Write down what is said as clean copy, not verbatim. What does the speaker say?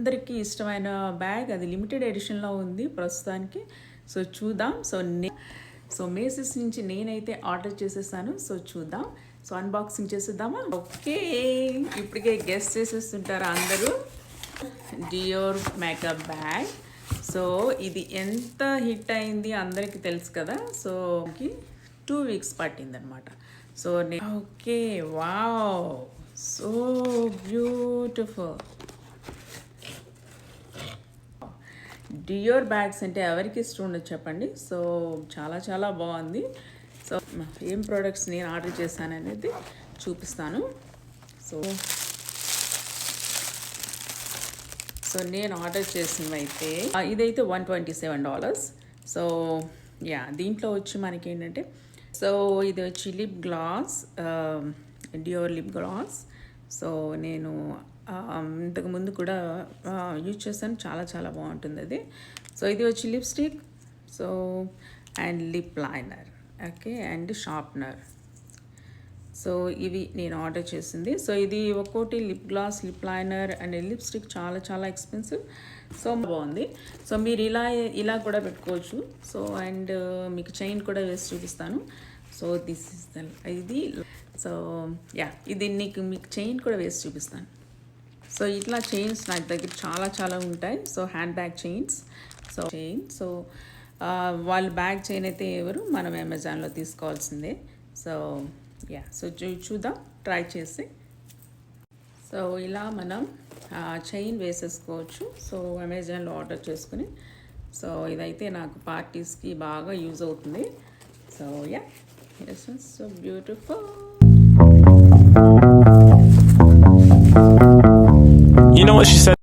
అందరికీ ఇష్టమైన బ్యాగ్, అది లిమిటెడ్ ఎడిషన్లో ఉంది ప్రస్తుతానికి. సో చూద్దాం. సో మేసిస్ నుంచి నేనైతే ఆర్డర్ చేసేసాను. సో చూద్దాం. సో అన్బాక్సింగ్ చేసేద్దామా? ఓకే, ఇప్పటికే గెస్ట్ చేసేస్తుంటారా అందరూ. Dior makeup bag. సో ఇది ఎంత హిట్ అయింది అందరికీ తెలుసు కదా. సో 2 weeks పట్టిందనమాట. So okay, wow, so beautiful. Dior bags అంటే ఎవరికి ఇష్టం ఉండదు చెప్పండి. సో చాలా చాలా బాగుంది. సో ఏం ప్రోడక్ట్స్ నేను ఆర్డర్ చేశాను అనేది చూపిస్తాను. సో నేను ఆర్డర్ చేసినవి అయితే ఇదైతే $127. సో యా, దీంట్లో వచ్చి మనకి ఏంటంటే, సో ఇది వచ్చి lip gloss, Dior lip gloss. So నేను ఇంతకుముందు కూడా యూజ్ చేశాను, చాలా చాలా బాగుంటుంది అది. సో ఇది వచ్చి lipstick, so and lip liner, okay, and sharpener. So ఇవి నేను ఆర్డర్ చేసింది. సో ఇది ఒక్కోటి lip gloss, lip liner and lipstick చాలా చాలా ఎక్స్పెన్సివ్. సో బాగుంది. సో మీరు ఇలా కూడా పెట్టుకోవచ్చు. సో అండ్ మీకు చైన్ కూడా వేసి చూపిస్తాను. సో దిస్ ఇస్ ఇది. సో యా, ఇది మీకు చైన్ కూడా వేసి చూపిస్తాను. సో ఇట్లా చైన్స్ నాకు దగ్గర చాలా చాలా ఉంటాయి. So hand bag chains. So వాళ్ళు బ్యాగ్ చైన్ అయితే ఎవరు, మనం అమెజాన్లో తీసుకోవాల్సిందే. సో యా, సో చూద్దాం ట్రై చేసి. సో ఇలా మనం చైన్ వేసేసుకోవచ్చు. సో అమెజాన్లో ఆర్డర్ చేసుకుని. సో ఇదైతే నాకు పార్టీస్కి బాగా యూజ్ అవుతుంది. So yeah, so beautiful. You know what she said?